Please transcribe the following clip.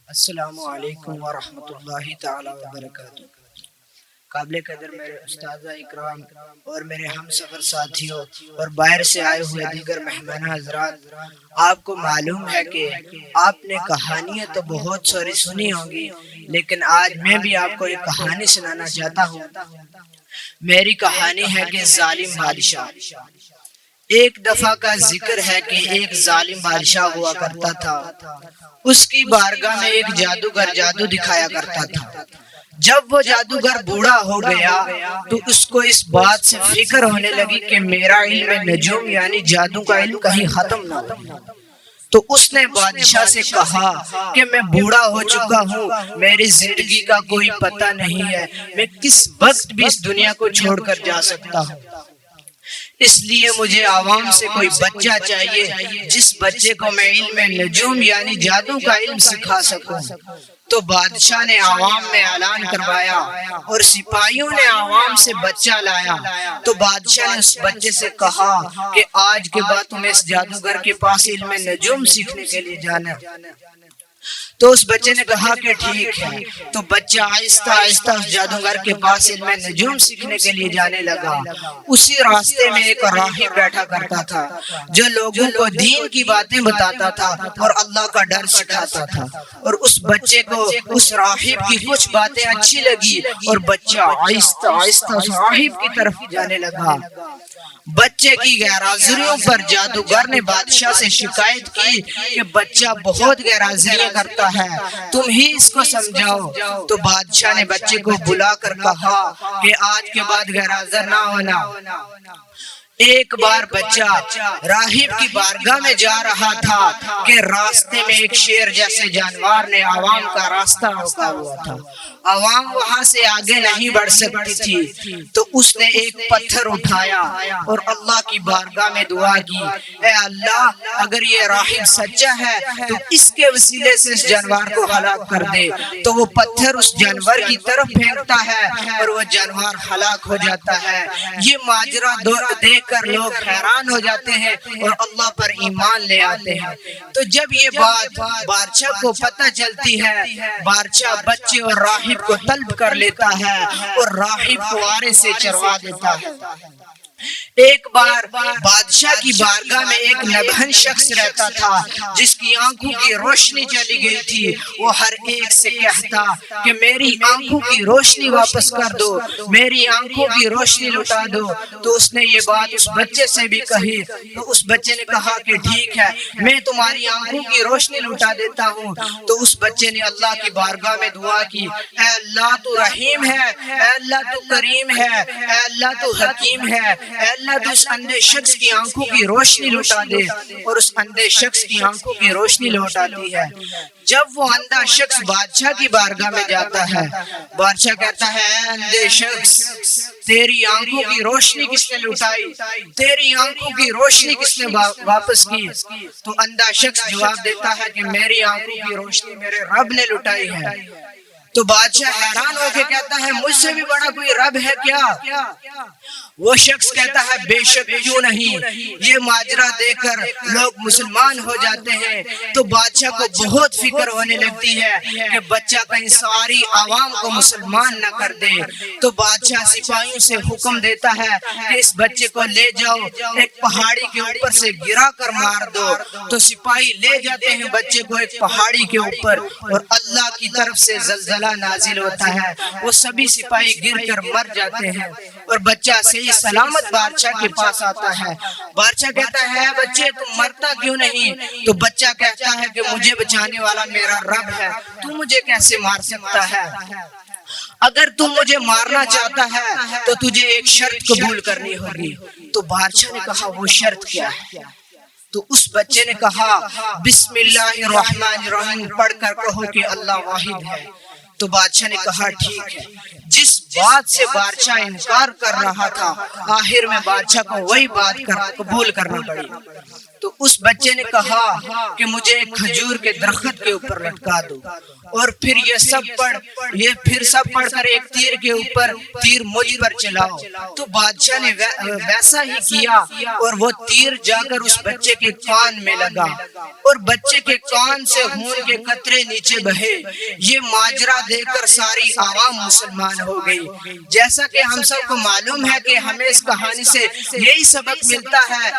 السلام علیکم ورحمۃ اللہ تعالی وبرکاتہ۔ قابل قدر میرے استاد اکرام اور میرے ہم سفر ساتھیوں اور باہر سے آئے ہوئے دیگر مہمان حضرات، آپ کو معلوم ہے کہ آپ نے کہانیاں تو بہت ساری سنی ہوں گی، لیکن آج میں بھی آپ کو ایک کہانی سنانا چاہتا ہوں۔ میری کہانی ہے کہ ظالم بادشاہ۔ ایک دفعہ کا ذکر ہے کہ ایک ظالم بادشاہ ہوا کرتا تھا۔ اس کی بارگاہ میں ایک جادوگر جادو دکھایا کرتا تھا۔ جب وہ جادوگر بوڑھا ہو گیا تو اس کو اس بات سے فکر ہونے لگی کہ میرا علم نجوم یعنی جادو کا علم کہیں ختم نہ ہو۔ تو اس نے بادشاہ سے کہا کہ میں بوڑھا ہو چکا ہوں، میری زندگی کا کوئی پتہ نہیں ہے، میں کس وقت بھی اس دنیا کو چھوڑ کر جا سکتا ہوں، اس لیے مجھے عوام سے کوئی بچہ چاہیے جس بچے کو میں علم نجوم یعنی جادو کا علم سکھا سکوں۔ تو بادشاہ نے عوام میں اعلان کروایا اور سپاہیوں نے عوام سے بچہ لایا۔ تو بادشاہ نے اس بچے سے کہا کہ آج کے بعد تمہیں اس جادوگر کے پاس علم نجوم سیکھنے کے لیے جانا۔ تو اس بچے نے کہا کہ ٹھیک ہے۔ تو بچہ آہستہ آہستہ اس جادوگر کے پاس علم نجوم سیکھنے کے لیے جانے لگا۔ اسی راستے میں ایک راہب بیٹھا کرتا تھا جو لوگوں کو دین کی باتیں بتاتا تھا اور اللہ کا ڈر سکھاتا تھا، اور اس بچے کو اس راہب کی کچھ باتیں اچھی لگی اور بچہ آہستہ آہستہ اس راہب کی طرف جانے لگا۔ بچے کی غیر حاضریوں پر جادوگر نے بادشاہ سے شکایت کی کہ بچہ بہت غیر حاضریاں کرتا ہے، تم ہی اس کو سمجھاؤ۔ تو بادشاہ نے بچے کو بلا کر کہا کہ آج کے بعد غیر حاضر نہ ہونا۔ ایک بار بچہ راہب کی بارگاہ میں جا رہا تھا کہ راستے میں ایک شیر جیسے جانور نے عوام کا راستہ روکا ہوا تھا۔ عوام وہاں سے آگے نہیں بڑھ سکتی تھی، تو اس نے ایک پتھر اٹھایا اور اللہ کی بارگاہ میں دعا کی، اے اللہ اگر یہ راہب سچا ہے تو اس کے وسیلے سے اس جانور کو ہلاک کر دے۔ تو وہ پتھر اس جانور کی طرف پھینکتا ہے اور وہ جانور ہلاک ہو جاتا ہے۔ یہ ماجرا دیکھ کر لوگ حیران ہو جاتے ہیں اور اللہ پر ایمان لے آتے ہیں۔ تو جب یہ بات بادشاہ کو پتہ چلتی ہے، بادشاہ بچے اور راہب کو طلب کر لیتا ہے اور راہب کو آرے سے چروا دیتا ہے۔ ایک بار بادشاہ کی بارگاہ میں ایک نبہن شخص رہتا تھا جس کی آنکھوں کی روشنی چلی گئی تھی۔ وہ ہر ایک سے کہتا کہ میری آنکھوں کی روشنی واپس کر دو، میری آنکھوں کی روشنی لوٹا دو۔ تو اس نے یہ بات اس بچے سے بھی کہی۔ تو اس بچے نے کہا کہ ٹھیک ہے، میں تمہاری آنکھوں کی روشنی لوٹا دیتا ہوں۔ تو اس بچے نے اللہ کی بارگاہ میں دعا کی، اے اللہ تو رحیم ہے، اے اللہ تو کریم ہے، اے اللہ تو حکیم ہے، اے اللہ تو اس اندھے شخص کی آنکھوں کی روشنی لوٹا دے۔ اور اس اندھے شخص کی آنکھوں کی روشنی لوٹاتی ہے۔ جب وہ اندھا شخص بادشاہ کی بارگاہ میں جاتا ہے، بادشاہ کہتا ہے، اے اندھے شخص تیری آنکھوں کی روشنی کس نے لوٹائی، تیری آنکھوں کی روشنی کس نے واپس کی؟ تو اندھا شخص جواب دیتا ہے کہ میری آنکھوں کی روشنی میرے رب نے لوٹائی ہے۔ تو بادشاہ حیران ہو کے کہتا ہے، مجھ سے بھی بڑا کوئی رب ہے کیا؟ وہ شخص کہتا ہے، بے شک کیوں نہیں۔ یہ ماجرا دیکھ کر لوگ مسلمان ہو جاتے ہیں۔ تو بادشاہ کو بہت فکر ہونے لگتی ہے کہ بچہ کہیں ساری عوام کو مسلمان نہ کر دے۔ تو بادشاہ سپاہیوں سے حکم دیتا ہے کہ اس بچے کو لے جاؤ، ایک پہاڑی کے اوپر سے گرا کر مار دو۔ تو سپاہی لے جاتے ہیں بچے کو ایک پہاڑی کے اوپر، اور اللہ کی طرف سے زلزلہ نازل ہوتا ہے، وہ سبھی سپاہی گر کر مر جاتے ہیں اور بچہ صحیح سلامت بادشاہ کے پاس آتا ہے۔ بادشاہ کہتا ہے، بچے تم مرتا کیوں نہیں؟ تو بچہ کہتا ہے کہ مجھے بچانے والا میرا رب ہے، تو مجھے کیسے مار سکتا ہے؟ اگر تم مجھے مارنا چاہتا ہے تو تجھے ایک شرط قبول کرنی ہوگی۔ تو بادشاہ نے کہا، وہ شرط کیا ہے؟ تو اس بچے نے کہا، بسم اللہ الرحمن الرحیم پڑھ کر کہو کہ اللہ واحد ہے۔ تو بادشاہ نے کہا ٹھیک ہے۔ جس بات سے بادشاہ انکار کر رہا تھا، آخر میں بادشاہ کو وہی بات قبول کرنا پڑی۔ تو اس بچے نے کہا کہ مجھے ایک کھجور کے درخت کے اوپر لٹکا دو، اور پھر پھر سب پڑھ کر ایک تیر کے اوپر تیر مجھ پر چلاؤ۔ تو بادشاہ نے ویسا ہی کیا، اور وہ تیر جا کر اس بچے کے کان میں لگا، اور بچے کے کان سے خون کے قطرے نیچے بہے۔ یہ ماجرا دیکھ کر ساری عوام مسلمان ہو گئی۔ جیسا کہ ہم سب کو معلوم ہے کہ ہمیں اس کہانی سے یہی سبق ملتا ہے